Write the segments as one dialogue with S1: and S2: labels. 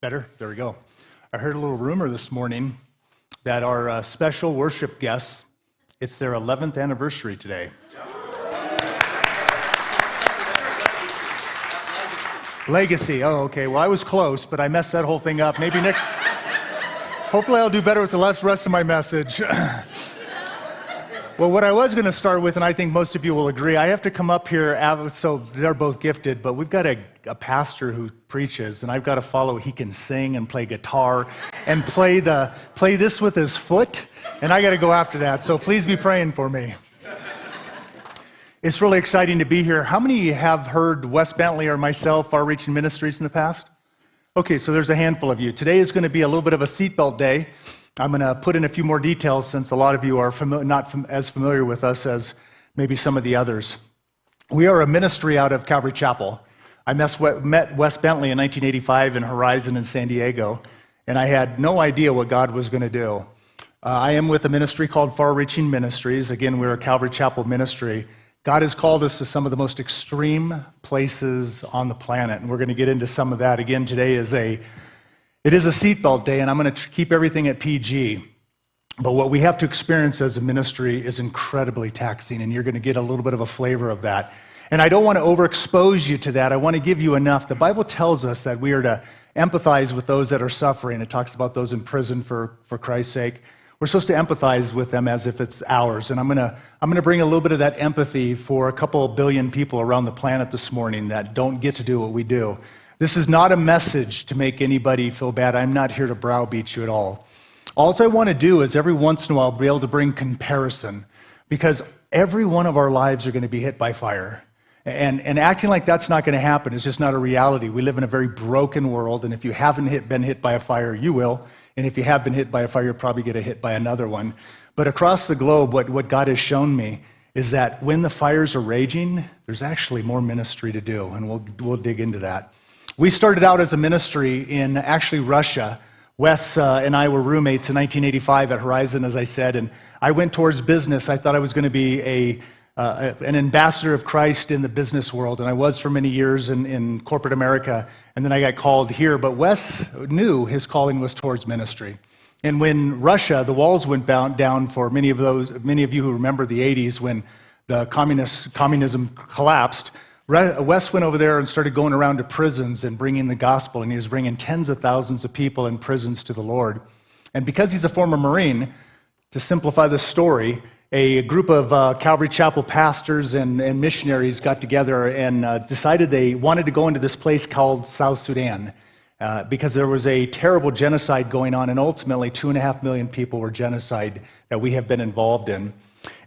S1: Better? There we go. I heard a little rumor this morning that our special worship guests, it's their 11th anniversary today. Legacy. Oh, okay. Well, I was close, but I messed that whole thing up. Maybe next... Hopefully I'll do better with the rest of my message. Well, what I was going to start with, and I think most of you will agree, I have to come up here, so they're both gifted, but we've got a pastor who preaches, and I've got to follow. He can sing and play guitar and play this with his foot, and I got to go after that, so please be praying for me. It's really exciting to be here. How many have heard Wes Bentley or myself, Far Reaching Ministries, in the past? Okay, so there's a handful of you. Today is going to be a little bit of a seatbelt day. I'm going to put in a few more details since a lot of you are not as familiar with us as maybe some of the others. We are a ministry out of Calvary Chapel. I met Wes Bentley in 1985 in Horizon in San Diego, and I had no idea what God was going to do. I am with a ministry called Far Reaching Ministries. Again, we're a Calvary Chapel ministry. God has called us to some of the most extreme places on the planet, and we're going to get into some of that. Again, today it is a seatbelt day, and I'm going to keep everything at PG. But what we have to experience as a ministry is incredibly taxing, and you're going to get a little bit of a flavor of that. And I don't want to overexpose you to that. I want to give you enough. The Bible tells us that we are to empathize with those that are suffering. It talks about those in prison for Christ's sake. We're supposed to empathize with them as if it's ours. And I'm going to bring a little bit of that empathy for a couple billion people around the planet this morning that don't get to do what we do. This is not a message to make anybody feel bad. I'm not here to browbeat you at all. All I want to do is every once in a while be able to bring comparison, because every one of our lives are going to be hit by fire. And acting like that's not going to happen is just not a reality. We live in a very broken world, and if you haven't been hit by a fire, you will. And if you have been hit by a fire, you'll probably get hit by another one. But across the globe, what God has shown me is that when the fires are raging, there's actually more ministry to do, and we'll dig into that. We started out as a ministry in actually Russia. Wes and I were roommates in 1985 at Horizon, as I said, and I went towards business. I thought I was going to be an ambassador of Christ in the business world, and I was for many years in corporate America, and then I got called here. But Wes knew his calling was towards ministry. And when Russia, the walls went down for many of you who remember the 80s when the communism collapsed, Wes went over there and started going around to prisons and bringing the gospel, and he was bringing tens of thousands of people in prisons to the Lord. And because he's a former Marine, to simplify the story, a group of Calvary Chapel pastors and missionaries got together and decided they wanted to go into this place called South Sudan because there was a terrible genocide going on, and ultimately 2.5 million people were genocide that we have been involved in.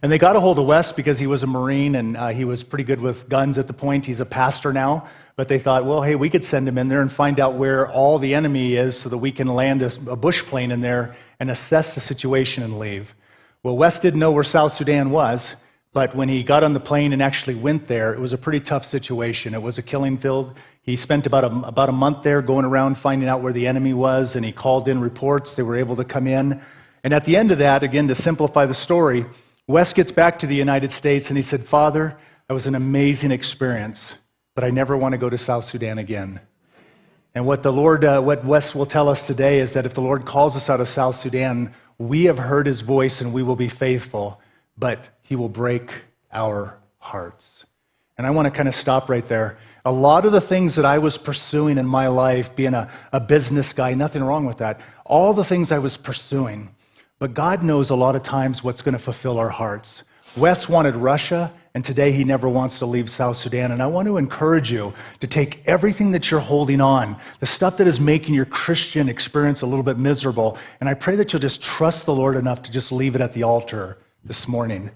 S1: And they got a hold of Wes because he was a Marine and he was pretty good with guns at the point. He's a pastor now, but they thought, well, hey, we could send him in there and find out where all the enemy is so that we can land a bush plane in there and assess the situation and leave. Well, Wes didn't know where South Sudan was, but when he got on the plane and actually went there, it was a pretty tough situation. It was a killing field. He spent about a month there going around finding out where the enemy was, and he called in reports. They were able to come in. And at the end of that, again, to simplify the story, Wes gets back to the United States, and he said, Father, that was an amazing experience, but I never want to go to South Sudan again. And what what Wes will tell us today is that if the Lord calls us out of South Sudan, we have heard his voice and we will be faithful, but he will break our hearts. And I want to kind of stop right there. A lot of the things that I was pursuing in my life, being a business guy, nothing wrong with that, all the things I was pursuing, but God knows a lot of times what's going to fulfill our hearts. Wes wanted Russia, and today he never wants to leave South Sudan. And I want to encourage you to take everything that you're holding on, the stuff that is making your Christian experience a little bit miserable, and I pray that you'll just trust the Lord enough to just leave it at the altar this morning.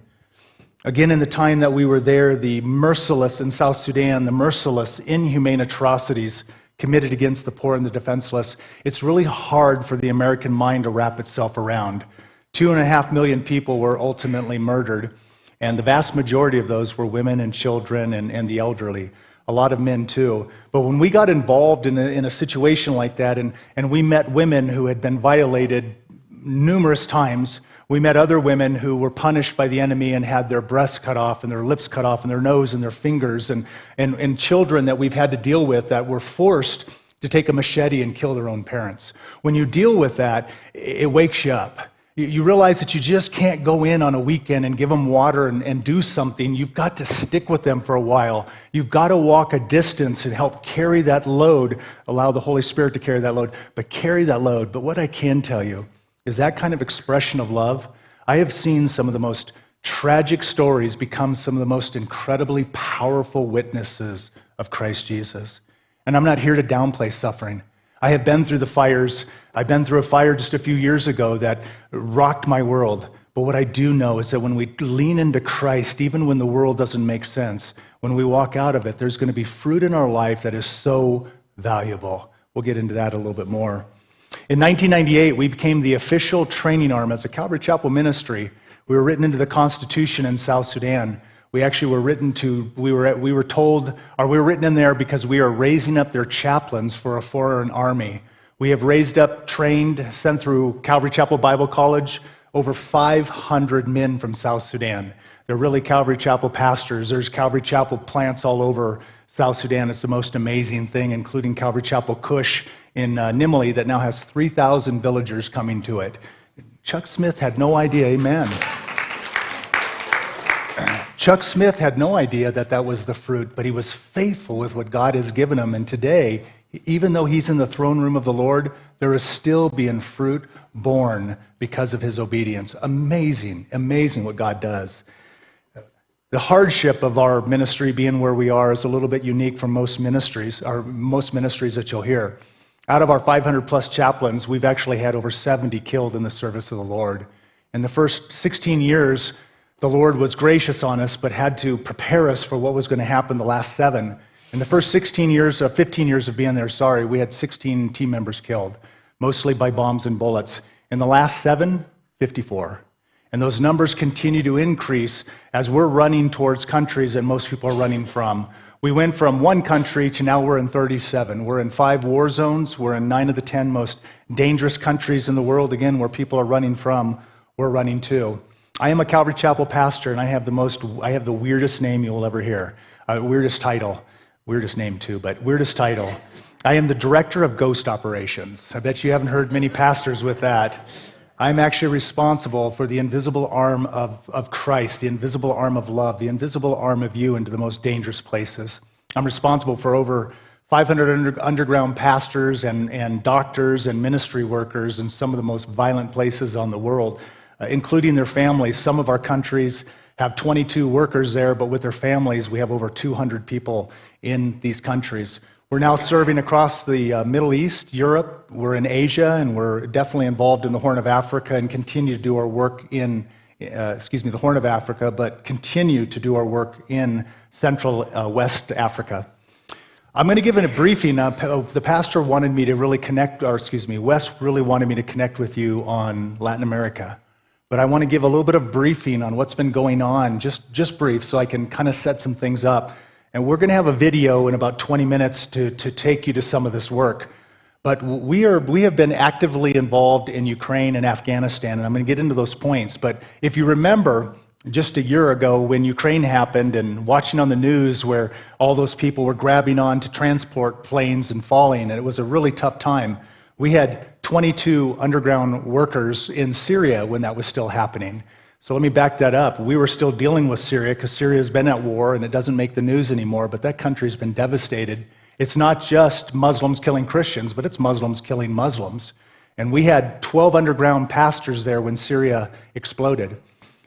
S1: Again, in the time that we were there, the merciless in South Sudan, the merciless, inhumane atrocities committed against the poor and the defenseless, it's really hard for the American mind to wrap itself around. 2.5 million people were ultimately murdered, and the vast majority of those were women and children and the elderly, a lot of men too. But when we got involved in a situation like that, and we met women who had been violated numerous times, we met other women who were punished by the enemy and had their breasts cut off and their lips cut off and their nose and their fingers, and children that we've had to deal with that were forced to take a machete and kill their own parents. When you deal with that, it wakes you up. You realize that you just can't go in on a weekend and give them water and do something. You've got to stick with them for a while. You've got to walk a distance and help carry that load, allow the Holy Spirit to carry that load, but carry that load. But what I can tell you is that kind of expression of love, I have seen some of the most tragic stories become some of the most incredibly powerful witnesses of Christ Jesus. And I'm not here to downplay suffering. I have been through the fires. I've been through a fire just a few years ago that rocked my world. But what I do know is that when we lean into Christ, even when the world doesn't make sense, when we walk out of it, there's going to be fruit in our life that is so valuable. We'll get into that a little bit more. In 1998, we became the official training arm as a Calvary Chapel ministry. We were written into the Constitution in South Sudan. We actually were written in there because we are raising up their chaplains for a foreign army. We have raised up, trained, sent through Calvary Chapel Bible College, over 500 men from South Sudan. They're really Calvary Chapel pastors. There's Calvary Chapel plants all over South Sudan. It's the most amazing thing, including Calvary Chapel Kush in Nimali that now has 3,000 villagers coming to it. Chuck Smith had no idea, amen. Chuck Smith had no idea that that was the fruit, but he was faithful with what God has given him. And today, even though he's in the throne room of the Lord, there is still being fruit born because of his obedience. Amazing, amazing what God does. The hardship of our ministry being where we are is a little bit unique from most ministries that you'll hear. Out of our 500 plus chaplains, we've actually had over 70 killed in the service of the Lord. In the first 16 years, the Lord was gracious on us, but had to prepare us for what was going to happen the last 7. In the first 15 years of being there, we had 16 team members killed, mostly by bombs and bullets. In the last 7, 54. And those numbers continue to increase as we're running towards countries that most people are running from. We went from 1 country to now we're in 37. We're in 5 war zones. We're in 9 of the 10 most dangerous countries in the world, again, where people are running from, we're running to. I am a Calvary Chapel pastor, and I have the weirdest name you'll ever hear. Weirdest title. Weirdest name too, but weirdest title. I am the director of ghost operations. I bet you haven't heard many pastors with that. I'm actually responsible for the invisible arm of Christ, the invisible arm of love, the invisible arm of you into the most dangerous places. I'm responsible for over 500 underground pastors and doctors and ministry workers in some of the most violent places on the world, including their families. Some of our countries have 22 workers there, but with their families, we have over 200 people in these countries. We're now serving across the Middle East, Europe, we're in Asia, and we're definitely involved in the Horn of Africa and continue to do our work in, the Horn of Africa, but continue to do our work in Central West Africa. I'm going to give a briefing. The pastor wanted me to really Wes really wanted me to connect with you on Latin America. But I want to give a little bit of briefing on what's been going on, just brief, so I can kind of set some things up. And we're going to have a video in about 20 minutes to take you to some of this work. But we have been actively involved in Ukraine and Afghanistan, and I'm going to get into those points. But if you remember, just a year ago when Ukraine happened and watching on the news where all those people were grabbing on to transport planes and falling, and it was a really tough time. We had 22 underground workers in Syria when that was still happening. So let me back that up. We were still dealing with Syria because Syria has been at war and it doesn't make the news anymore, but that country's been devastated. It's not just Muslims killing Christians, but it's Muslims killing Muslims. And we had 12 underground pastors there when Syria exploded.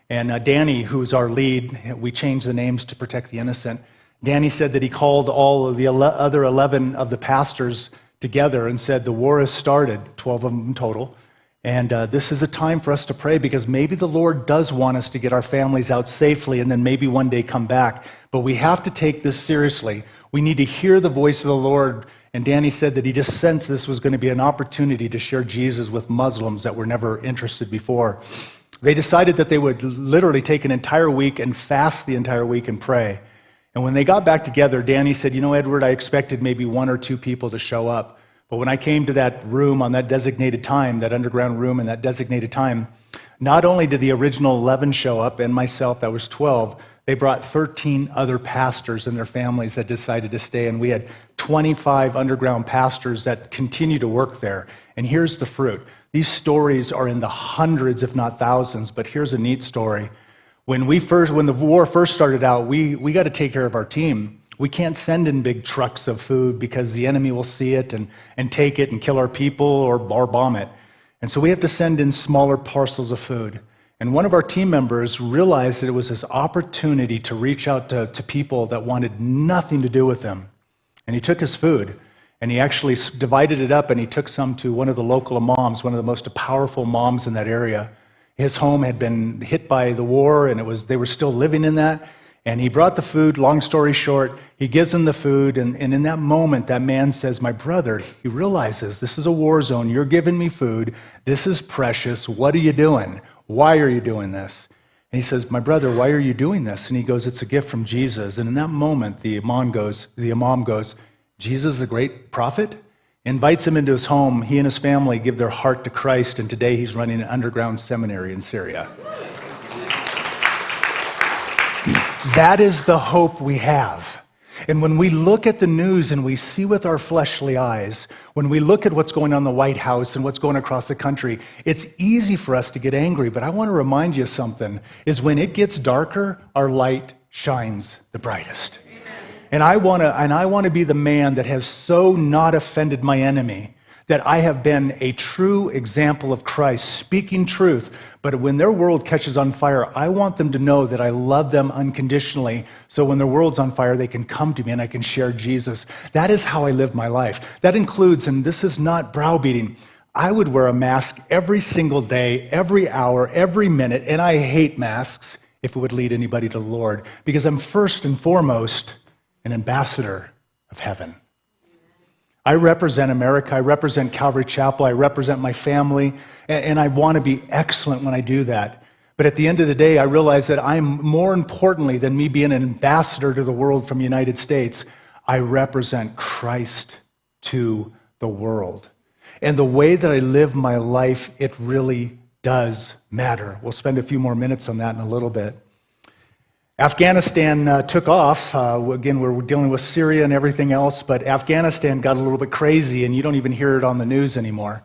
S1: And Danny, who's our lead, we changed the names to protect the innocent. Danny said that he called all of the other 11 of the pastors together and said, the war has started, 12 of them in total. And this is a time for us to pray because maybe the Lord does want us to get our families out safely and then maybe one day come back. But we have to take this seriously. We need to hear the voice of the Lord. And Danny said that he just sensed this was going to be an opportunity to share Jesus with Muslims that were never interested before. They decided that they would literally take an entire week and fast the entire week and pray. And when they got back together, Danny said, Edward, I expected maybe 1 or 2 people to show up. But when I came to that room on that designated time, that underground room in that designated time, not only did the original 11 show up and myself, that was 12, they brought 13 other pastors and their families that decided to stay, and we had 25 underground pastors that continue to work there. And here's the fruit. These stories are in the hundreds, if not thousands, but here's a neat story. When the war first started out, we got to take care of our team. We can't send in big trucks of food because the enemy will see it and take it and kill our people or bomb it. And so we have to send in smaller parcels of food. And one of our team members realized that it was this opportunity to reach out to people that wanted nothing to do with him. And he took his food, and he actually divided it up, and he took some to one of the local imams, one of the most powerful imams in that area. His home had been hit by the war, and they were still living in that. And he brought the food. Long story short, he gives them the food, and in that moment, that man says, "My brother," he realizes, "this is a war zone. You're giving me food. This is precious. What are you doing? Why are you doing this?" And he says, "My brother, why are you doing this?" And he goes, "It's a gift from Jesus." And in that moment, the imam goes, "Jesus, the great prophet?" Invites him into his home. He and his family give their heart to Christ, and today he's running an underground seminary in Syria. That is the hope we have. And when we look at the news and we see with our fleshly eyes, when we look at what's going on in the White House and what's going across the country, it's easy for us to get angry. But I want to remind you of something, is when it gets darker, our light shines the brightest. And I want to be the man that has so not offended my enemy that I have been a true example of Christ, speaking truth. But when their world catches on fire, I want them to know that I love them unconditionally. So when their world's on fire, they can come to me and I can share Jesus. That is how I live my life. That includes, and this is not browbeating, I would wear a mask every single day, every hour, every minute, and I hate masks if it would lead anybody to the Lord, because I'm first and foremost an ambassador of heaven. I represent America, I represent Calvary Chapel, I represent my family, and I want to be excellent when I do that. But at the end of the day, I realize that I'm more importantly than me being an ambassador to the world from the United States, I represent Christ to the world. And the way that I live my life, it really does matter. We'll spend a few more minutes on that in a little bit. Afghanistan took off. Again, we're dealing with Syria and everything else, but Afghanistan got a little bit crazy, and you don't even hear it on the news anymore.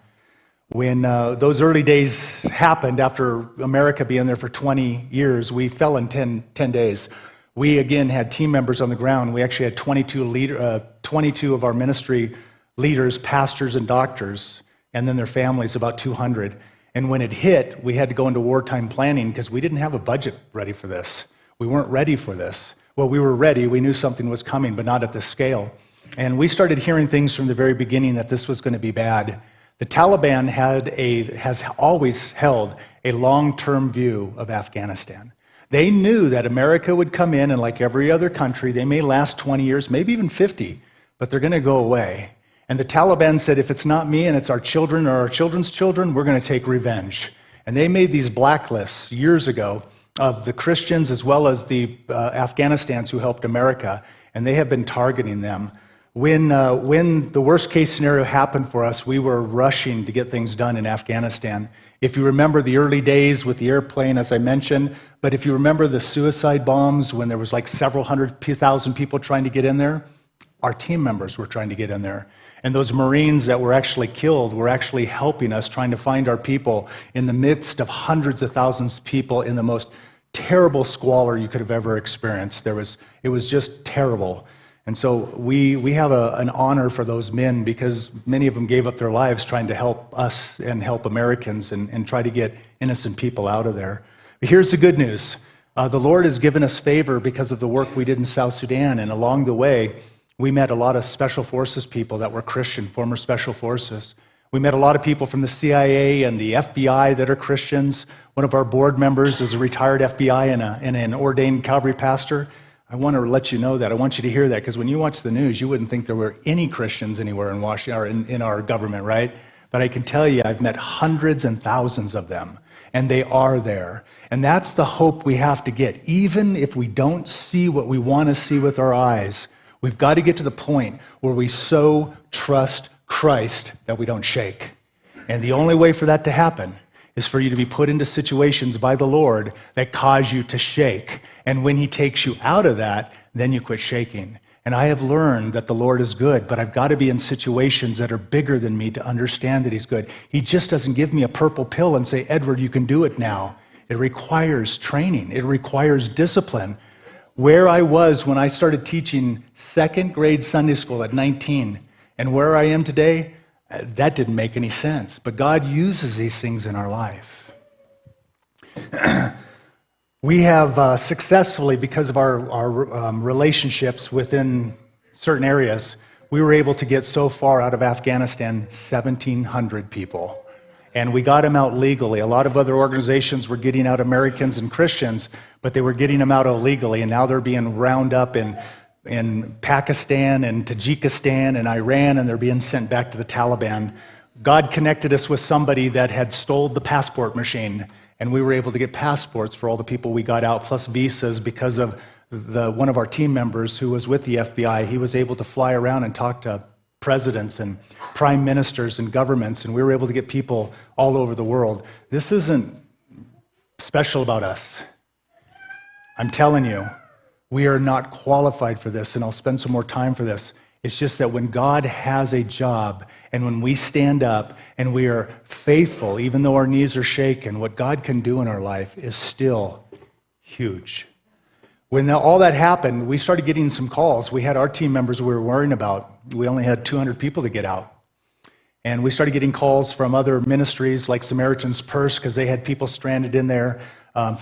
S1: When those early days happened, after America being there for 20 years, we fell in 10 days. We, again, had team members on the ground. We actually had 22 of our ministry leaders, pastors, and doctors, and then their families, about 200. And when it hit, we had to go into wartime planning because we didn't have a budget ready for this. We weren't ready for this. Well, we were ready. We knew something was coming, but not at this scale. And we started hearing things from the very beginning that this was going to be bad. The Taliban has always held a long-term view of Afghanistan. They knew that America would come in, and like every other country, they may last 20 years, maybe even 50, but they're going to go away. And the Taliban said, if it's not me and it's our children or our children's children, we're going to take revenge. And they made these blacklists years ago of the Christians as well as the Afghanistans who helped America, and they have been targeting them. When the worst case scenario happened for us, we were rushing to get things done in Afghanistan. If you remember the early days with the airplane, as I mentioned, but if you remember the suicide bombs when there was like several thousand people trying to get in there, our team members were trying to get in there. And those Marines that were actually killed were actually helping us trying to find our people in the midst of hundreds of thousands of people in the most terrible squalor you could have ever experienced. It was just terrible. And so we have an honor for those men because many of them gave up their lives trying to help us and help Americans and try to get innocent people out of there. But here's the good news. The Lord has given us favor because of the work we did in South Sudan, and along the way, we met a lot of special forces people that were Christian, former special forces. We met a lot of people from the CIA and the FBI that are Christians. One of our board members is a retired FBI and an ordained Calvary pastor. I want to let you know that. I want you to hear that, because when you watch the news, you wouldn't think there were any Christians anywhere in Washington or in our government, right? But I can tell you, I've met hundreds and thousands of them, and they are there. And that's the hope we have to get. Even if we don't see what we want to see with our eyes, we've got to get to the point where we so trust Christ that we don't shake. And the only way for that to happen is for you to be put into situations by the Lord that cause you to shake. And when he takes you out of that, then you quit shaking. And I have learned that the Lord is good, but I've got to be in situations that are bigger than me to understand that he's good. He just doesn't give me a purple pill and say, Edward, you can do it now. It requires training. It requires discipline. Where I was when I started teaching second grade Sunday school at 19, and where I am today, that didn't make any sense. But God uses these things in our life. We have successfully, because of our relationships within certain areas, we were able to get so far out of Afghanistan, 1,700 people. And we got them out legally. A lot of other organizations were getting out Americans and Christians, but they were getting them out illegally, and now they're being round up in Pakistan and Tajikistan and Iran, and they're being sent back to the Taliban. God connected us with somebody that had stole the passport machine, and we were able to get passports for all the people we got out, plus visas, because of one of our team members who was with the FBI. He was able to fly around and talk to presidents and prime ministers and governments, and we were able to get people all over the world. This isn't special about us. I'm telling you, we are not qualified for this, and I'll spend some more time for this. It's just that when God has a job, and when we stand up and we are faithful, even though our knees are shaken, what God can do in our life is still huge. When all that happened, we started getting some calls. We had our team members we were worrying about. We only had 200 people to get out. And we started getting calls from other ministries like Samaritan's Purse, because they had people stranded in there.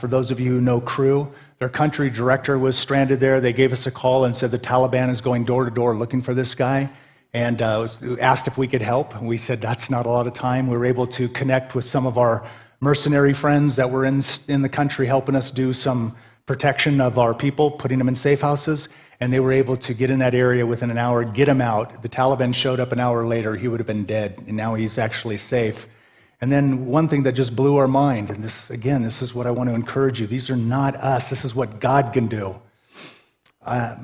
S1: For those of you who know Crew, their country director was stranded there. They gave us a call and said the Taliban is going door to door looking for this guy, and asked if we could help. And we said that's not a lot of time. We were able to connect with some of our mercenary friends that were in the country helping us do some protection of our people, putting them in safe houses, and they were able to get in that area within an hour, get him out. The Taliban showed up an hour later. He would have been dead, and now he's actually safe. And then one thing that just blew our mind, and this is what I want to encourage you. These are not us. This is what God can do.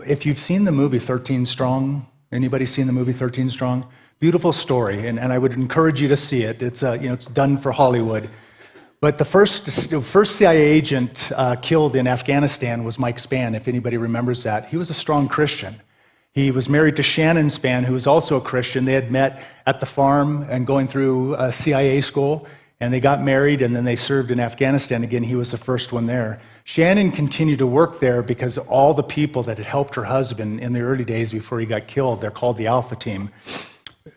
S1: If you've seen the movie 13 Strong, anybody seen the movie 13 Strong? Beautiful story, and I would encourage you to see it. It's it's done for Hollywood. But the first CIA agent killed in Afghanistan was Mike Spann, if anybody remembers that. He was a strong Christian. He was married to Shannon Spann, who was also a Christian. They had met at the farm and going through CIA school, and they got married, and then they served in Afghanistan. Again, he was the first one there. Shannon continued to work there because all the people that had helped her husband in the early days before he got killed, they're called the Alpha Team.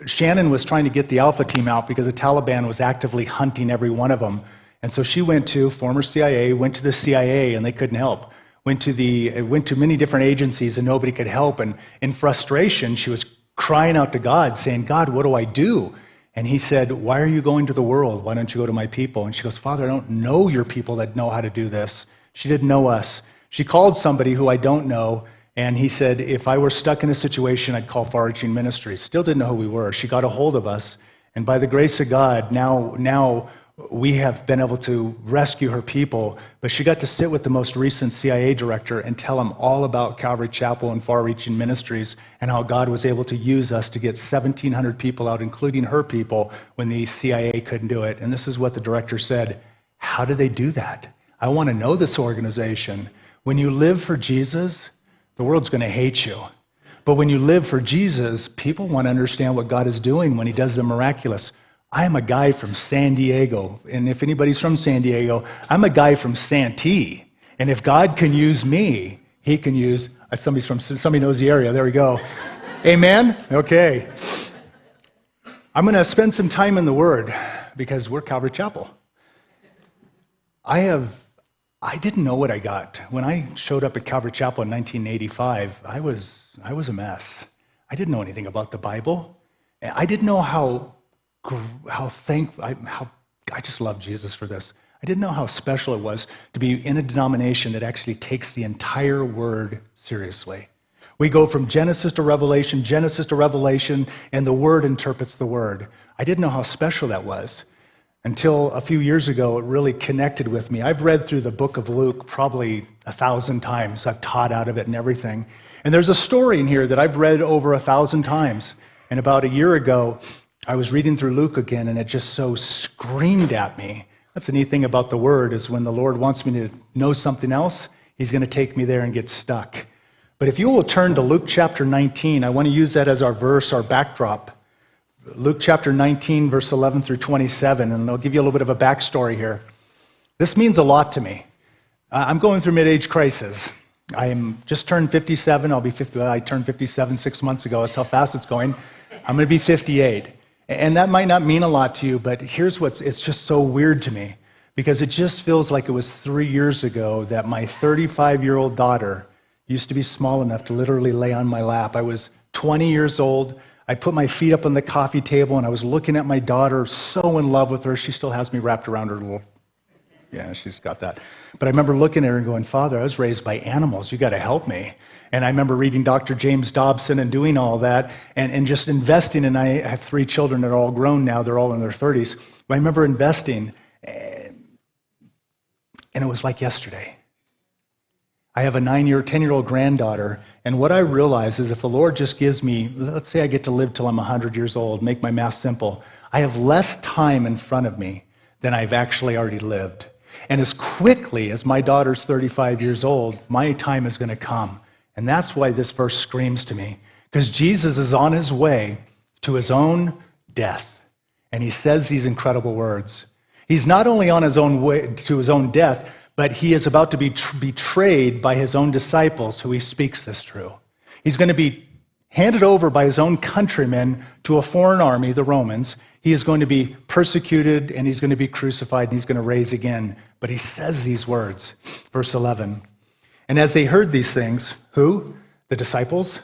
S1: Shannon was trying to get the Alpha Team out because the Taliban was actively hunting every one of them. And so she went to former CIA, went to the CIA, and they couldn't help. Went to many different agencies, and nobody could help. And in frustration, she was crying out to God, saying, God, what do I do? And he said, why are you going to the world? Why don't you go to my people? And she goes, Father, I don't know your people that know how to do this. She didn't know us. She called somebody who I don't know, and he said, if I were stuck in a situation, I'd call Far Reaching Ministries. Still didn't know who we were. She got a hold of us, and by the grace of God, now we have been able to rescue her people, but she got to sit with the most recent CIA director and tell him all about Calvary Chapel and Far-Reaching Ministries and how God was able to use us to get 1,700 people out, including her people, when the CIA couldn't do it. And this is what the director said, how do they do that? I want to know this organization. When you live for Jesus, the world's going to hate you. But when you live for Jesus, people want to understand what God is doing when he does the miraculous. I'm a guy from San Diego, and if anybody's from San Diego, I'm a guy from Santee. And if God can use me, he can use, somebody knows the area, there we go. Amen? Okay. I'm going to spend some time in the Word, because we're Calvary Chapel. I didn't know what I got. When I showed up at Calvary Chapel in 1985, I was a mess. I didn't know anything about the Bible. I didn't know how I just love Jesus for this. I didn't know how special it was to be in a denomination that actually takes the entire Word seriously. We go from Genesis to Revelation, and the Word interprets the Word. I didn't know how special that was. Until a few years ago, it really connected with me. I've read through the book of Luke probably 1,000 times. I've taught out of it and everything. And there's a story in here that I've read over 1,000 times. And about a year ago, I was reading through Luke again, and it just so screamed at me That's the neat thing about the Word is when the Lord wants me to know something else, He's going to take me there and get stuck. But if you will turn to Luke chapter 19, I want to use that as our verse, our backdrop. Luke chapter 19, verse 11 through 27, and I'll give you a little bit of a backstory here. This means a lot to me. I'm going through mid-age crisis. I am just turned 57. I'll be 50. I turned 57 6 months ago. That's how fast it's going. I'm going to be 58. And that might not mean a lot to you, but here's it's just so weird to me because it just feels like it was 3 years ago that my 35-year-old daughter used to be small enough to literally lay on my lap. I was 20 years old. I put my feet up on the coffee table and I was looking at my daughter, so in love with her. She still has me wrapped around her little, yeah, she's got that. But I remember looking at her and going, Father, I was raised by animals. You got to help me. And I remember reading Dr. James Dobson and doing all that and just investing. And I have 3 children that are all grown now. They're all in their 30s. But I remember investing, and it was like yesterday. I have a 10-year-old granddaughter, and what I realize is if the Lord just gives me, let's say I get to live till I'm 100 years old, make my math simple, I have less time in front of me than I've actually already lived. And as quickly as my daughter's 35 years old, my time is going to come. And that's why this verse screams to me, because Jesus is on his way to his own death, and he says these incredible words. He's not only on his own way to his own death, but he is about to be betrayed by his own disciples who he speaks this through. He's going to be handed over by his own countrymen to a foreign army, the Romans. He is going to be persecuted, and he's going to be crucified, and he's going to rise again. But he says these words, verse 11. And as they heard these things, who? The disciples?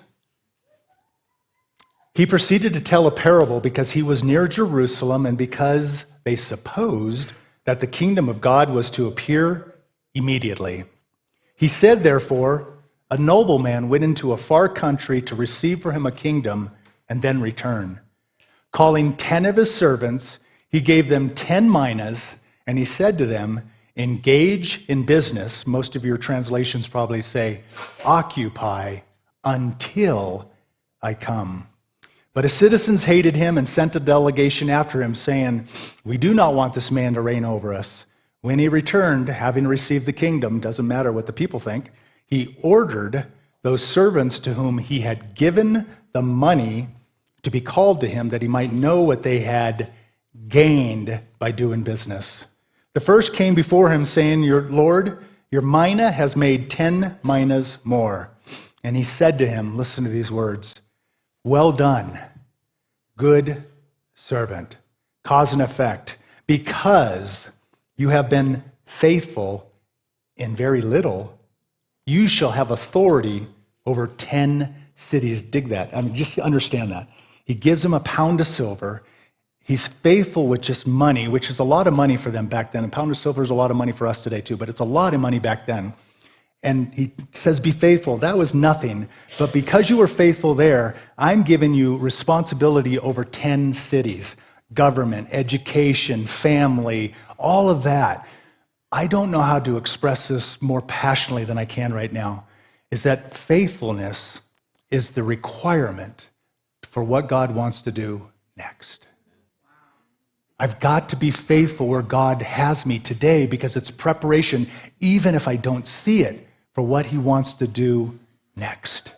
S1: He proceeded to tell a parable because he was near Jerusalem and because they supposed that the kingdom of God was to appear immediately. He said, therefore, a nobleman went into a far country to receive for him a kingdom and then return. Calling 10 of his servants, he gave them 10 minas, and he said to them, engage in business. Most of your translations probably say, occupy until I come. But his citizens hated him and sent a delegation after him, saying, we do not want this man to reign over us. When he returned, having received the kingdom, doesn't matter what the people think, he ordered those servants to whom he had given the money to be called to him, that he might know what they had gained by doing business. The first came before him, saying, your Lord, your mina has made 10 minas more. And he said to him, listen to these words, well done, good servant. Cause and effect. Because you have been faithful in very little, you shall have authority over 10 cities. Dig that. I mean, just understand that. He gives him a pound of silver. He's faithful with just money, which is a lot of money for them back then. A pound of silver is a lot of money for us today too, but it's a lot of money back then. And he says, be faithful. That was nothing. But because you were faithful there, I'm giving you responsibility over 10 cities. Government, education, family, all of that. I don't know how to express this more passionately than I can right now, is that faithfulness is the requirement for what God wants to do next. I've got to be faithful where God has me today because it's preparation, even if I don't see it, for what he wants to do next.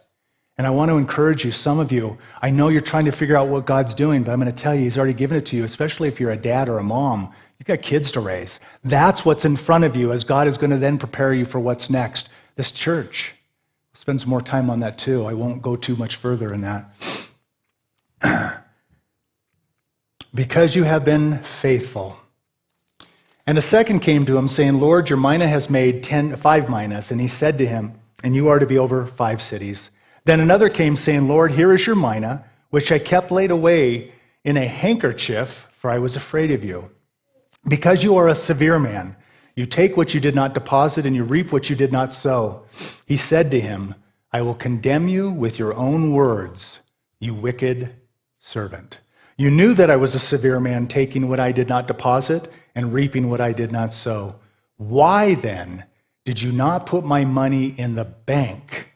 S1: And I want to encourage you, some of you, I know you're trying to figure out what God's doing, but I'm going to tell you, he's already given it to you, especially if you're a dad or a mom. You've got kids to raise. That's what's in front of you as God is going to then prepare you for what's next. This church. We'll spend some more time on that too. I won't go too much further in that. Because you have been faithful. And a second came to him, saying, Lord, your mina has made 5 minas. And he said to him, and you are to be over 5 cities. Then another came, saying, Lord, here is your mina, which I kept laid away in a handkerchief, for I was afraid of you. Because you are a severe man, you take what you did not deposit, and you reap what you did not sow. He said to him, I will condemn you with your own words, you wicked servant. You knew that I was a severe man, taking what I did not deposit and reaping what I did not sow. Why then did you not put my money in the bank,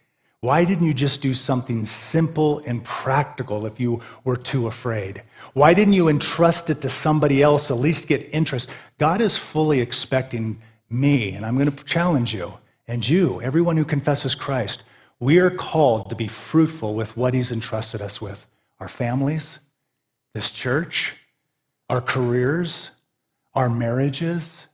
S1: Why didn't you just do something simple and practical if you were too afraid? Why didn't you entrust it to somebody else, at least get interest? God is fully expecting me, and I'm going to challenge you, and you, everyone who confesses Christ. We are called to be fruitful with what he's entrusted us with. Our families, this church, our careers, our marriages,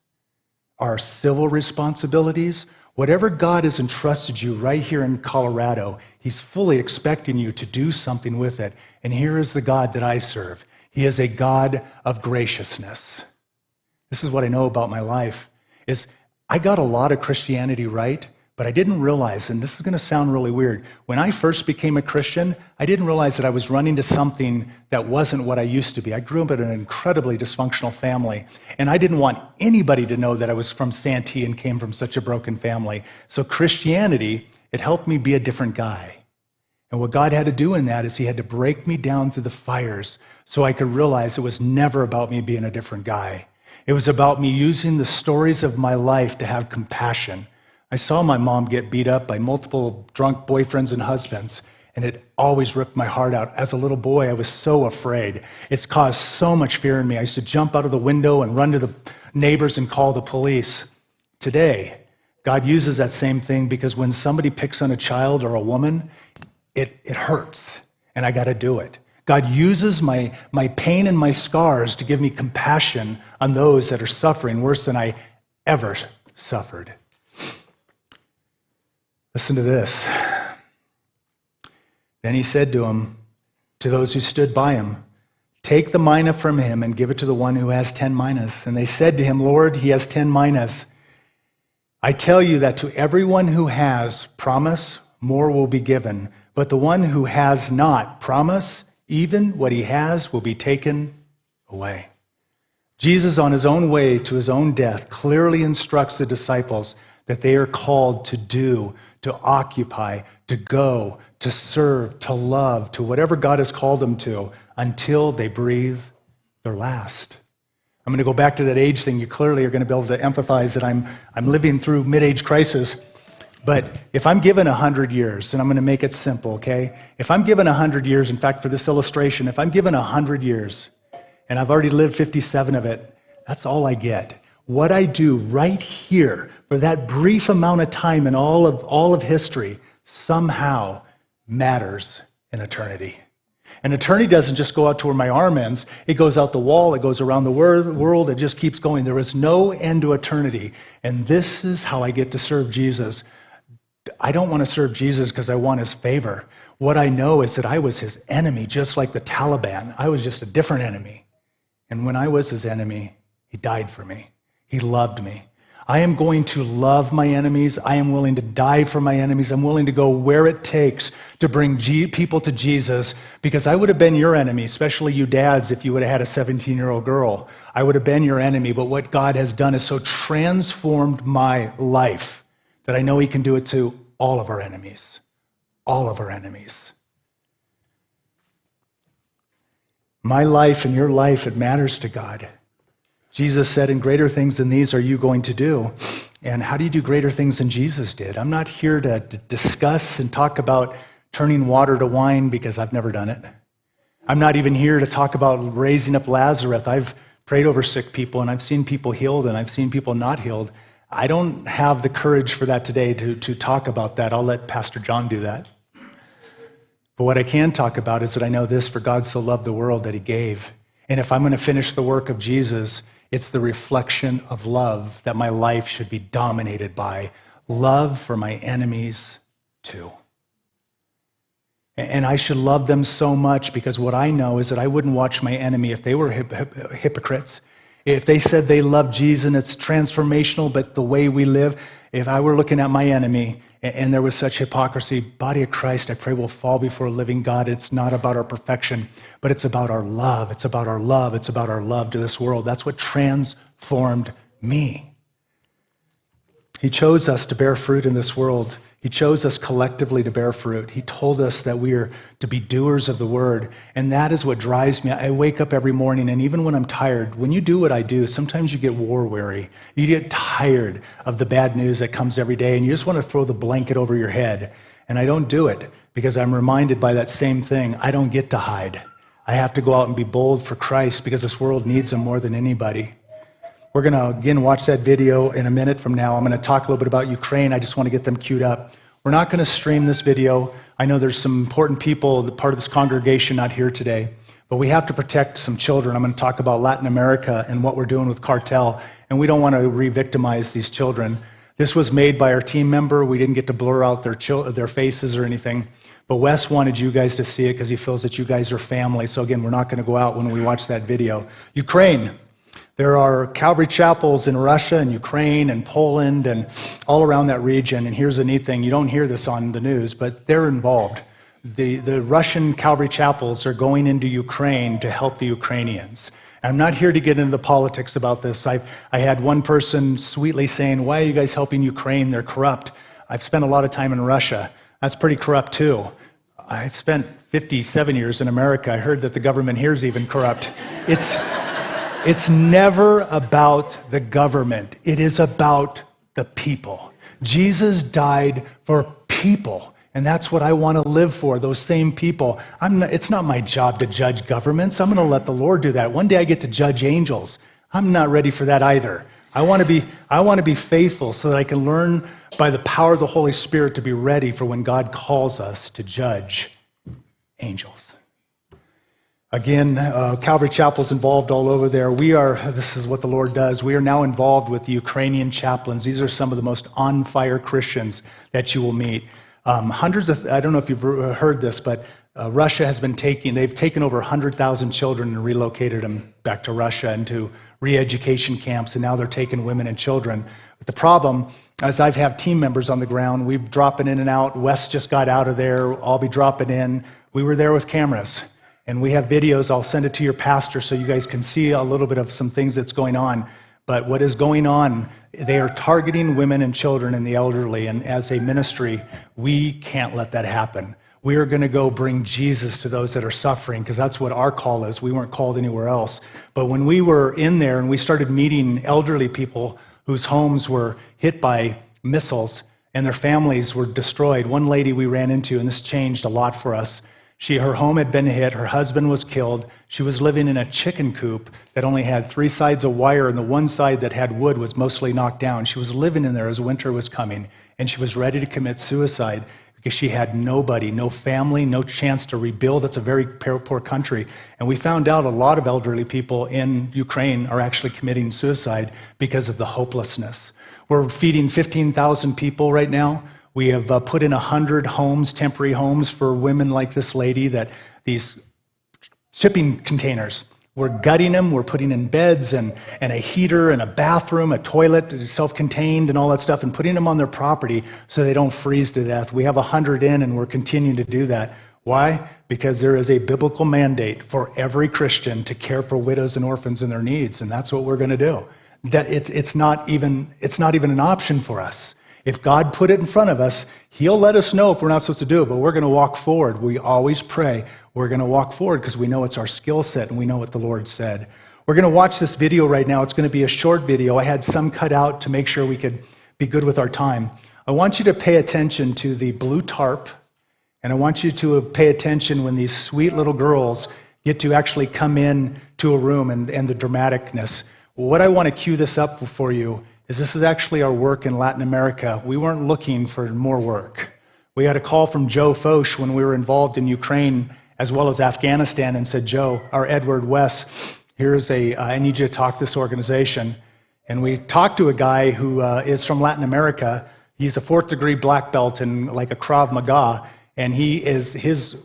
S1: our civil responsibilities. Whatever God has entrusted you right here in Colorado, he's fully expecting you to do something with it. And here is the God that I serve. He is a God of graciousness. This is what I know about my life, is I got a lot of Christianity right, but I didn't realize, and this is going to sound really weird, when I first became a Christian, I didn't realize that I was running to something that wasn't what I used to be. I grew up in an incredibly dysfunctional family, and I didn't want anybody to know that I was from Santee and came from such a broken family. So Christianity, it helped me be a different guy. And what God had to do in that is he had to break me down through the fires so I could realize it was never about me being a different guy. It was about me using the stories of my life to have compassion. I saw my mom get beat up by multiple drunk boyfriends and husbands, and it always ripped my heart out. As a little boy, I was so afraid. It's caused so much fear in me. I used to jump out of the window and run to the neighbors and call the police. Today, God uses that same thing because when somebody picks on a child or a woman, it hurts, and I got to do it. God uses my pain and my scars to give me compassion on those that are suffering worse than I ever suffered. Listen to this. Then he said to him, to those who stood by him, "Take the mina from him and give it to the one who has 10 minas." And they said to him, "Lord, he has 10 minas. I tell you that to everyone who has promise, more will be given. But the one who has not promise, even what he has will be taken away." Jesus, on his own way to his own death, clearly instructs the disciples that they are called to do, to occupy, to go, to serve, to love, to whatever God has called them to until they breathe their last. I'm going to go back to that age thing. You clearly are going to be able to empathize that I'm living through mid-age crisis. But if I'm given 100 years, and I'm going to make it simple, okay? If I'm given 100 years, in fact, for this illustration, if I'm given 100 years, and I've already lived 57 of it, that's all I get. What I do right here for that brief amount of time in all of history somehow matters in eternity. And eternity doesn't just go out to where my arm ends. It goes out the wall. It goes around the world. It just keeps going. There is no end to eternity. And this is how I get to serve Jesus. I don't want to serve Jesus because I want his favor. What I know is that I was his enemy, just like the Taliban. I was just a different enemy. And when I was his enemy, he died for me. He loved me. I am going to love my enemies. I am willing to die for my enemies. I'm willing to go where it takes to bring people to Jesus, because I would have been your enemy, especially you dads, if you would have had a 17-year-old girl. I would have been your enemy, but what God has done is so transformed my life that I know he can do it to all of our enemies. All of our enemies. My life and your life, it matters to God. Jesus said, "And greater things than these are you going to do." And how do you do greater things than Jesus did? I'm not here to discuss and talk about turning water to wine because I've never done it. I'm not even here to talk about raising up Lazarus. I've prayed over sick people, and I've seen people healed, and I've seen people not healed. I don't have the courage for that today to talk about that. I'll let Pastor John do that. But what I can talk about is that I know this: for God so loved the world that he gave. And if I'm going to finish the work of Jesus, it's the reflection of love that my life should be dominated by. Love for my enemies too. And I should love them so much, because what I know is that I wouldn't watch my enemy if they were hypocrites. If they said they love Jesus and it's transformational, but the way we live, if I were looking at my enemy and there was such hypocrisy, body of Christ, I pray we'll fall before a living God. It's not about our perfection, but it's about our love. It's about our love. It's about our love to this world. That's what transformed me. He chose us to bear fruit in this world. He chose us collectively to bear fruit. He told us that we are to be doers of the word, and that is what drives me. I wake up every morning, and even when I'm tired, when you do what I do, sometimes you get war weary. You get tired of the bad news that comes every day, and you just want to throw the blanket over your head And I don't do it because I'm reminded by that same thing. I don't get to hide. I have to go out and be bold for Christ because this world needs him more than anybody. We're going to, again, watch that video in a minute from now. I'm going to talk a little bit about Ukraine. I just want to get them queued up. We're not going to stream this video. I know there's some important people, part of this congregation, not here today. But we have to protect some children. I'm going to talk about Latin America and what we're doing with cartel. And we don't want to re-victimize these children. This was made by our team member. We didn't get to blur out their faces or anything. But Wes wanted you guys to see it because he feels that you guys are family. So again, we're not going to go out when we watch that video. Ukraine. There are Calvary chapels in Russia and Ukraine and Poland and all around that region. And here's a neat thing. You don't hear this on the news, but they're involved. The Russian Calvary chapels are going into Ukraine to help the Ukrainians. I'm not here to get into the politics about this. I had one person sweetly saying, why are you guys helping Ukraine? They're corrupt. I've spent a lot of time in Russia. That's pretty corrupt too. I've spent 57 years in America. I heard that the government here is even corrupt. It's never about the government. It is about the people. Jesus died for people. And that's what I want to live for, those same people. It's not my job to judge governments. I'm going to let the Lord do that. One day I get to judge angels. I'm not ready for that either. I want to be faithful so that I can learn by the power of the Holy Spirit to be ready for when God calls us to judge angels. Again, Calvary Chapel's involved all over there. This is what the Lord does. We are now involved with the Ukrainian chaplains. These are some of the most on-fire Christians that you will meet. I don't know if you've heard this, but Russia has they've taken over 100,000 children and relocated them back to Russia into re-education camps, and now they're taking women and children. But the problem, as I've had team members on the ground, we're dropping in and out. Wes just got out of there. I'll be dropping in. We were there with cameras, and we have videos. I'll send it to your pastor so you guys can see a little bit of some things that's going on. But what is going on, they are targeting women and children and the elderly, and as a ministry, we can't let that happen. We are going to go bring Jesus to those that are suffering, because that's what our call is. We weren't called anywhere else. But when we were in there and we started meeting elderly people whose homes were hit by missiles and their families were destroyed, one lady we ran into, and this changed a lot for us. Her home had been hit, her husband was killed, she was living in a chicken coop that only had 3 sides of wire, and the one side that had wood was mostly knocked down. She was living in there as winter was coming, and she was ready to commit suicide because she had nobody, no family, no chance to rebuild. It's a very poor country. And we found out a lot of elderly people in Ukraine are actually committing suicide because of the hopelessness. We're feeding 15,000 people right now. We have put in 100 homes, temporary homes for women like this lady, that these shipping containers, we're gutting them, we're putting in beds and a heater and a bathroom, a toilet, self-contained and all that stuff, and putting them on their property so they don't freeze to death. We have 100 in, and we're continuing to do that. Why? Because there is a biblical mandate for every Christian to care for widows and orphans and their needs, and that's what we're going to do. That it's not even an option for us. If God put it in front of us, he'll let us know if we're not supposed to do it, but we're going to walk forward. We always pray. We're going to walk forward because we know it's our skill set and we know what the Lord said. We're going to watch this video right now. It's going to be a short video. I had some cut out to make sure we could be good with our time. I want you to pay attention to the blue tarp, and I want you to pay attention when these sweet little girls get to actually come in to a room and the dramaticness. What I want to cue this up for you is this is actually our work in Latin America. We weren't looking for more work. We had a call from Joe Foch when we were involved in Ukraine as well as Afghanistan and said, Joe, or Edward West, I need you to talk to this organization. And we talked to a guy who is from Latin America. He's a 4th degree black belt in like a Krav Maga, and his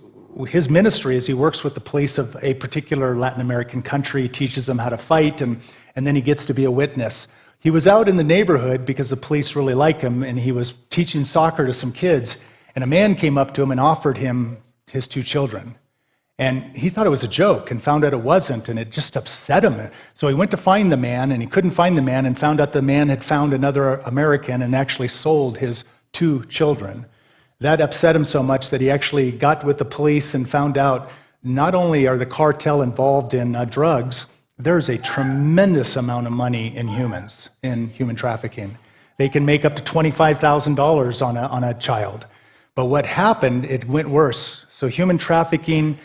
S1: ministry is he works with the police of a particular Latin American country, teaches them how to fight, and then he gets to be a witness. He was out in the neighborhood because the police really like him, and he was teaching soccer to some kids, and a man came up to him and offered him his 2 children. And he thought it was a joke and found out it wasn't, and it just upset him. So he went to find the man, and he couldn't find the man, and found out the man had found another American and actually sold his 2 children. That upset him so much that he actually got with the police and found out not only are the cartel involved in drugs, there's a tremendous amount of money in humans, in human trafficking. They can make up to $25,000 on a child. But what happened, it went worse. So human trafficking,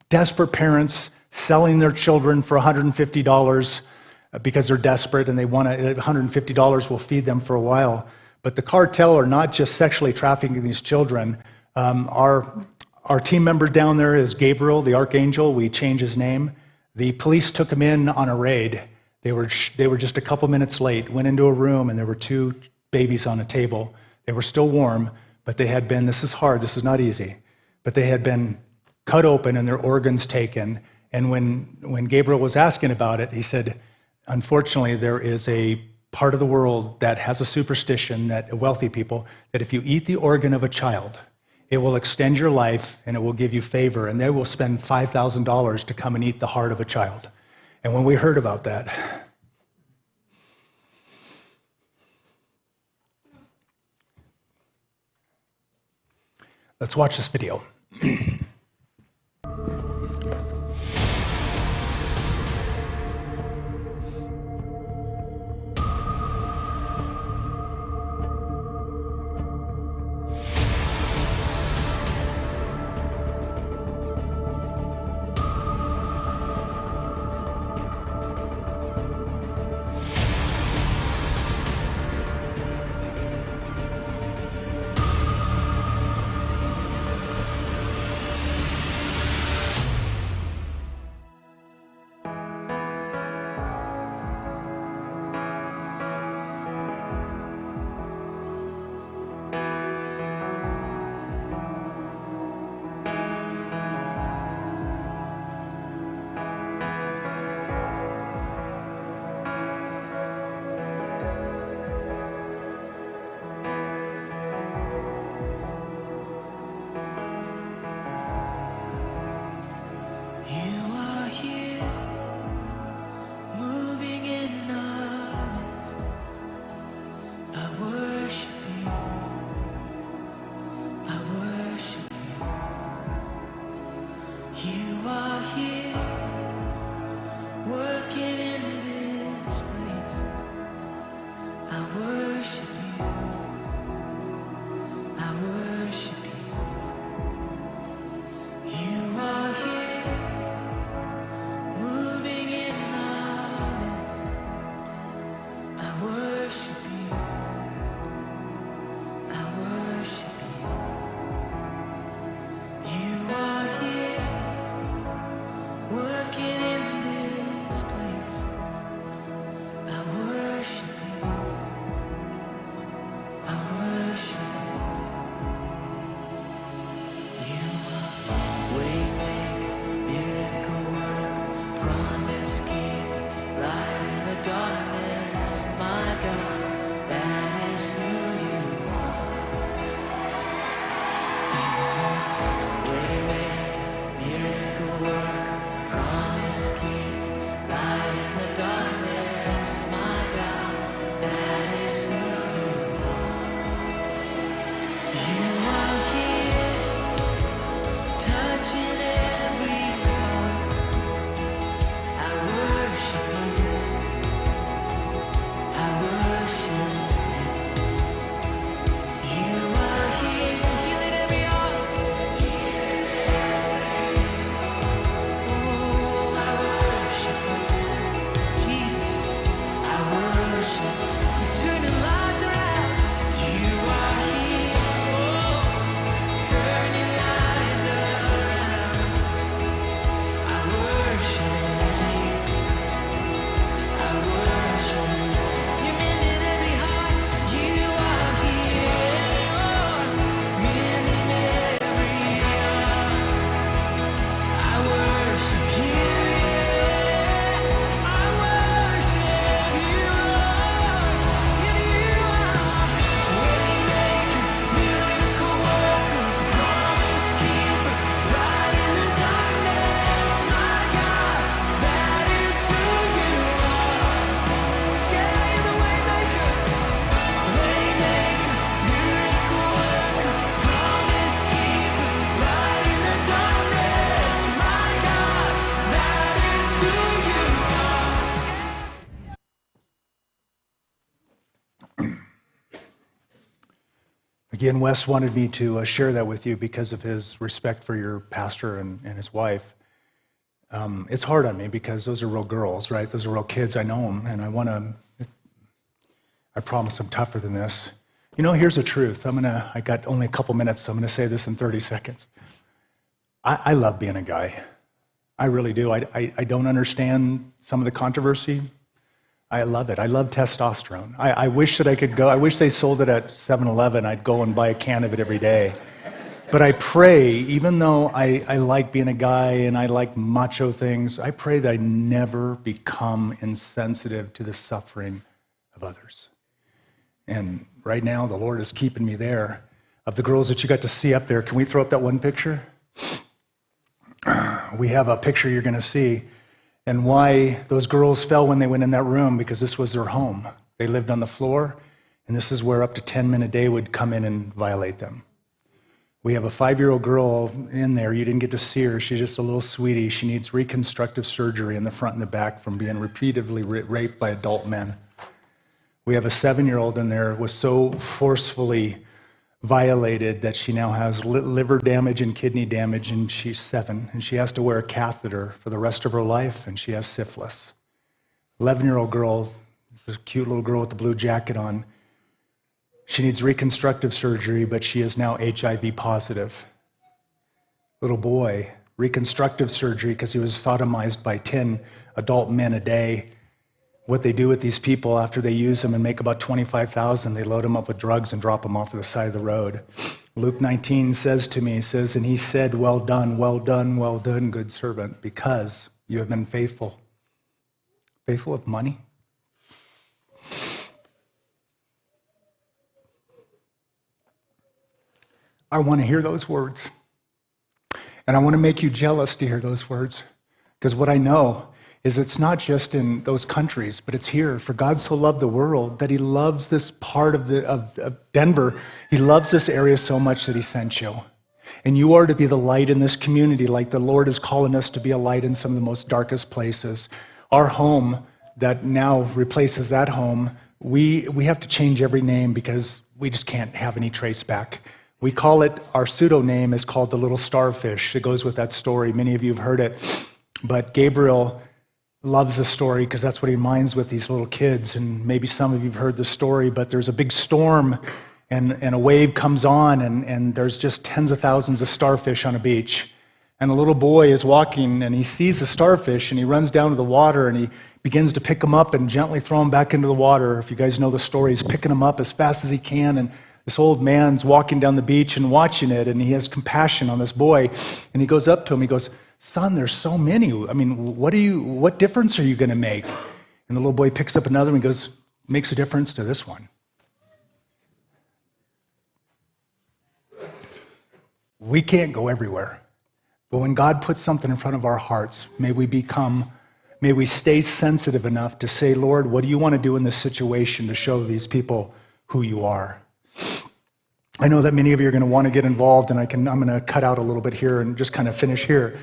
S1: desperate parents selling their children for $150 because they're desperate and they want to, $150 will feed them for a while. But the cartel are not just sexually trafficking these children. Our team member down there is Gabriel, the archangel. We changed his name. The police took him in on a raid. They were just a couple minutes late, went into a room, and there were 2 babies on a table. They were still warm, but they had been, this is hard, this is not easy, but they had been cut open and their organs taken. And when Gabriel was asking about it, he said, unfortunately, there is a part of the world that has a superstition, that wealthy people, that if you eat the organ of a child, it will extend your life and it will give you favor, and they will spend $5,000 to come and eat the heart of a child. And when we heard about that, let's watch this video. Again, Wes wanted me to share that with you because of his respect for your pastor and his wife. It's hard on me because those are real girls, right? Those are real kids. I know them, and I promise I'm tougher than this. You know, here's the truth. I got only a couple minutes, so I'm going to say this in 30 seconds. I love being a guy. I really do. I don't understand some of the controversy. I love it. I love testosterone. I wish that I could go. I wish they sold it at 7-Eleven. I'd go and buy a can of it every day. But I pray, even though I like being a guy and I like macho things, I pray that I never become insensitive to the suffering of others. And right now, the Lord is keeping me there. Of the girls that you got to see up there, can we throw up that one picture? We have a picture you're going to see. And why those girls fell when they went in that room, because this was their home. They lived on the floor, and this is where up to 10 men a day would come in and violate them. We have a 5-year-old girl in there. You didn't get to see her. She's just a little sweetie. She needs reconstructive surgery in the front and the back from being repeatedly raped by adult men. We have a 7-year-old in there who was so forcefully violated that she now has liver damage and kidney damage, and she's 7, and she has to wear a catheter for the rest of her life, and she has syphilis. 11-year-old girl, this cute little girl with the blue jacket on, she needs reconstructive surgery, but she is now HIV positive. Little boy, reconstructive surgery because he was sodomized by 10 adult men a day. What they do with these people after they use them and make about $25,000, they load them up with drugs and drop them off to the side of the road. Luke 19 says to me, and he said, well done, good servant, because you have been faithful. Faithful with money? I want to hear those words. And I want to make you jealous to hear those words. Because what I know is it's not just in those countries, but it's here. For God so loved the world that he loves this part of Denver. He loves this area so much that he sent you. And you are to be the light in this community, like the Lord is calling us to be a light in some of the most darkest places. Our home that now replaces that home, we have to change every name because we just can't have any trace back. We call it, our pseudo name is called the Little Starfish. It goes with that story. Many of you have heard it. But Gabriel loves the story because that's what he reminds with these little kids. And maybe some of you have heard the story, but there's a big storm and a wave comes on and there's just tens of thousands of starfish on a beach. And a little boy is walking and he sees the starfish and he runs down to the water and he begins to pick them up and gently throw them back into the water. If you guys know the story, he's picking them up as fast as he can. And this old man's walking down the beach and watching it, and he has compassion on this boy. And he goes up to him, he goes, son, there's so many. I mean, what difference are you going to make? And the little boy picks up another and goes, makes a difference to this one. We can't go everywhere. But when God puts something in front of our hearts, may we stay sensitive enough to say, Lord, what do you want to do in this situation to show these people who you are? I know that many of you are going to want to get involved, and I'm going to cut out a little bit here and just kind of finish here.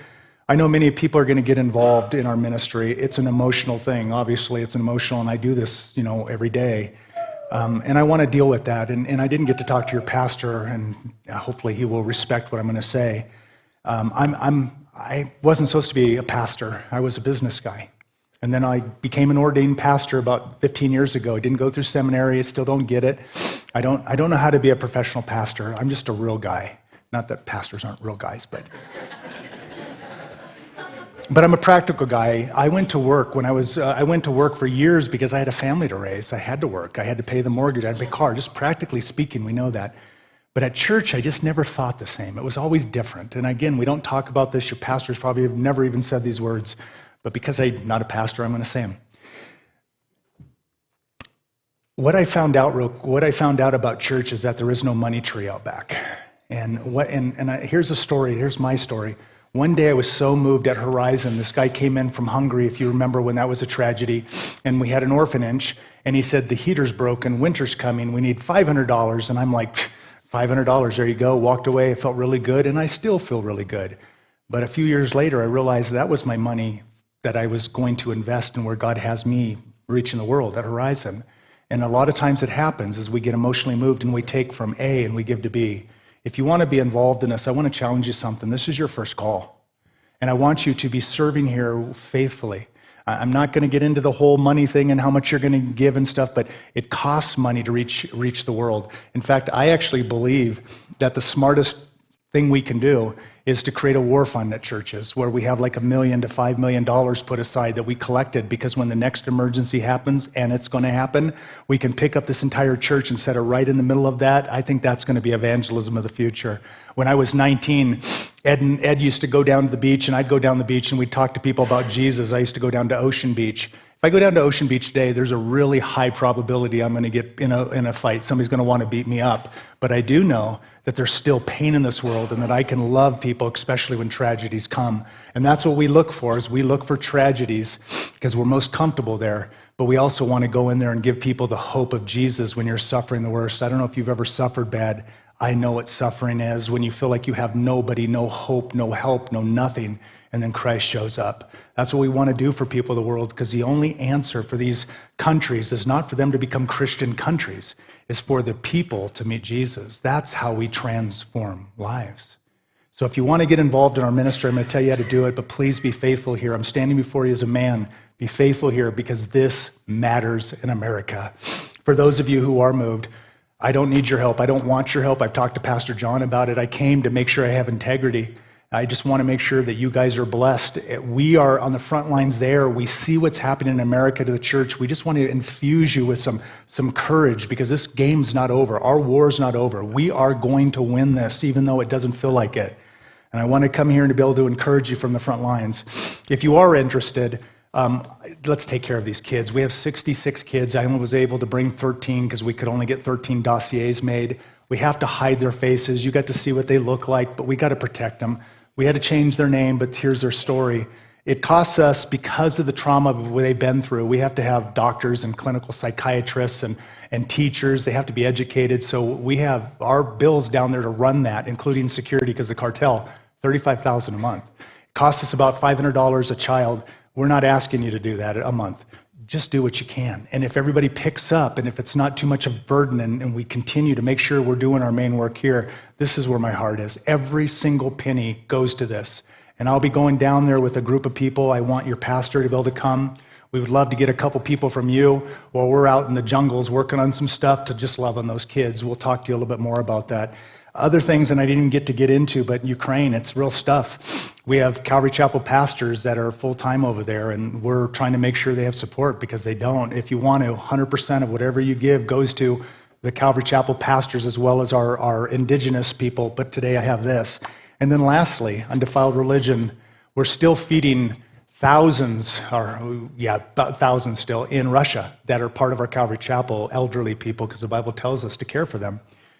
S1: I know many people are going to get involved in our ministry. It's an emotional thing. Obviously, it's an emotional, and I do this, every day. And I want to deal with that. And I didn't get to talk to your pastor, and hopefully he will respect what I'm going to say. I wasn't supposed to be a pastor. I was a business guy. And then I became an ordained pastor about 15 years ago. I didn't go through seminary. I still don't get it. I don't know how to be a professional pastor. I'm just a real guy. Not that pastors aren't real guys, but I'm a practical guy. I went to work I went to work for years because I had a family to raise. I had to work. I had to pay the mortgage. I had to pay car. Just practically speaking, we know that. But at church, I just never thought the same. It was always different. And again, we don't talk about this. Your pastors probably have never even said these words. But because I'm not a pastor, I'm going to say them. What I found out about church is that there is no money tree out back. Here's a story. Here's my story. One day I was so moved at Horizon. This guy came in from Hungary, if you remember when that was a tragedy, and we had an orphanage, and he said, the heater's broken, winter's coming, we need $500. And I'm like, $500, there you go. Walked away. I felt really good, and I still feel really good. But a few years later, I realized that was my money that I was going to invest in where God has me reaching the world at Horizon. And a lot of times it happens as we get emotionally moved and we take from A and we give to B. If you want to be involved in this, I want to challenge you something. This is your first call. And I want you to be serving here faithfully. I'm not going to get into the whole money thing and how much you're going to give and stuff, but it costs money to reach the world. In fact, I actually believe that the smartest thing we can do is to create a war fund at churches where we have like $1 million to $5 million put aside that we collected, because when the next emergency happens, and it's going to happen, we can pick up this entire church and set it right in the middle of that. I think that's going to be evangelism of the future. When I was 19, Ed used to go down to the beach, and I'd go down the beach and we'd talk to people about Jesus. I used to go down to Ocean Beach. If I go down to Ocean Beach today, there's a really high probability I'm going to get in a fight. Somebody's going to want to beat me up. But I do know that there's still pain in this world and that I can love people, especially when tragedies come. And that's what we look for, is we look for tragedies because we're most comfortable there. But we also want to go in there and give people the hope of Jesus when you're suffering the worst. I don't know if you've ever suffered bad. I know what suffering is, when you feel like you have nobody, no hope, no help, no nothing, and then Christ shows up. That's what we want to do for people of the world, because the only answer for these countries is not for them to become Christian countries. It's for the people to meet Jesus. That's how we transform lives. So if you want to get involved in our ministry, I'm going to tell you how to do it, but please be faithful here. I'm standing before you as a man. Be faithful here, because this matters in America. For those of you who are moved, I don't need your help. I don't want your help. I've talked to Pastor John about it. I came to make sure I have integrity. I just want to make sure that you guys are blessed. We are on the front lines there. We see what's happening in America to the church. We just want to infuse you with some courage, because this game's not over. Our war's not over. We are going to win this, even though it doesn't feel like it. And I want to come here and to be able to encourage you from the front lines. If you are interested, let's take care of these kids. We have 66 kids. I only was able to bring 13 because we could only get 13 dossiers made. We have to hide their faces. You got to see what they look like, but we got to protect them. We had to change their name, but here's their story. It costs us, because of the trauma they've been through, we have to have doctors and clinical psychiatrists and teachers. They have to be educated. So we have our bills down there to run that, including security, because the cartel, $35,000 a month. It costs us about $500 a child. We're not asking you to do that a month. Just do what you can. And if everybody picks up, and if it's not too much of a burden, and we continue to make sure we're doing our main work here, this is where my heart is. Every single penny goes to this. And I'll be going down there with a group of people. I want your pastor to be able to come. We would love to get a couple people from you while we're out in the jungles working on some stuff to just love on those kids. We'll talk to you a little bit more about that. Other things, and I didn't get into, but Ukraine, it's real stuff. We have Calvary Chapel pastors that are full-time over there, and we're trying to make sure they have support, because they don't. If you want to, 100% of whatever you give goes to the Calvary Chapel pastors as well as our indigenous people. But today I have this. And then lastly, undefiled religion. We're still feeding thousands still in Russia that are part of our Calvary Chapel, elderly people, because the Bible tells us to care for them.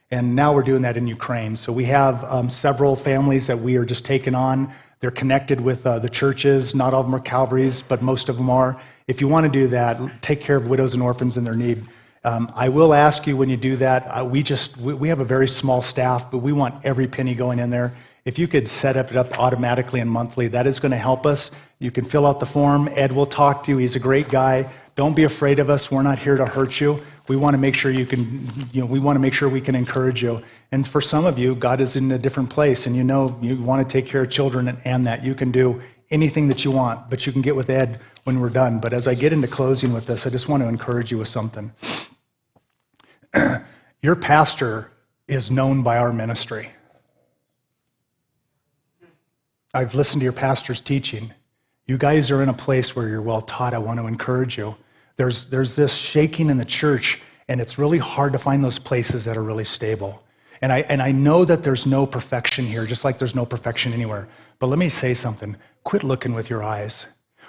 S1: And now we're doing that in Ukraine. So we have several families that we are just taking on. They're connected with the churches. Not all of them are Calvary's, but most of them are. If you want to do that, take care of widows and orphans in their need. I will ask you, when you do that, we have a very small staff, but we want every penny going in there. If you could set it up automatically and monthly, that is going to help us. You can fill out the form. Ed will talk to you. He's a great guy. Don't be afraid of us. We're not here to hurt you. We want to make sure we want to make sure we can encourage you. And for some of you, God is in a different place, and you want to take care of children and that. You can do anything that you want, but you can get with Ed when we're done. But as I get into closing with this, I just want to encourage you with something. Your pastor is known by our ministry. I've listened to your pastor's teaching. You guys are in a place where you're well taught. I want to encourage you. There's this shaking in the church, and it's really hard to find those places that are really stable. And I know that there's no perfection here, just like there's no perfection anywhere. But let me say something. Quit looking with your eyes.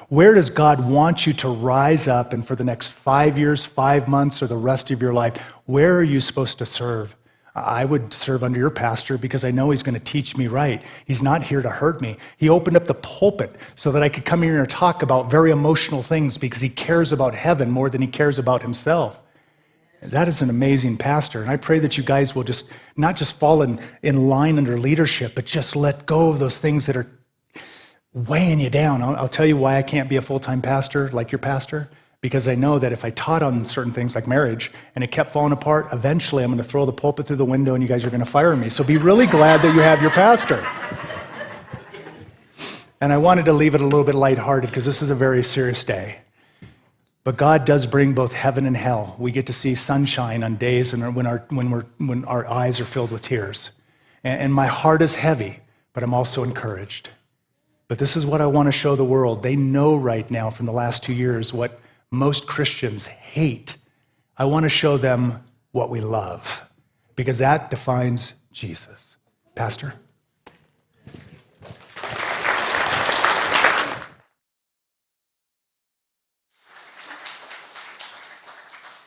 S1: Where does God want you to rise up, and for the next 5 years, 5 months, or the rest of your life, where are you supposed to serve? I would serve under your pastor because I know he's going to teach me right. He's not here to hurt me. He opened up the pulpit so that I could come here and talk about very emotional things because he cares about heaven more than he cares about himself. That is an amazing pastor. And I pray that you guys will just not just fall in line under leadership, but just let go of those things that are weighing you down. I'll tell you why I can't be a full-time pastor like your pastor. because I know that if I taught on certain things like marriage and it kept falling apart, eventually I'm going to throw the pulpit through the window and you guys are going to fire me. So be really glad that you have your pastor. And I wanted to leave it a little bit lighthearted because this is a very serious day. But God does bring both heaven and hell. We get to see sunshine on days when our eyes are filled with tears. And my heart is heavy, but I'm also encouraged. But this is what I want to show the world. They know right now from the last 2 years what most Christians hate. I want to show them what we love, because that defines Jesus. Pastor?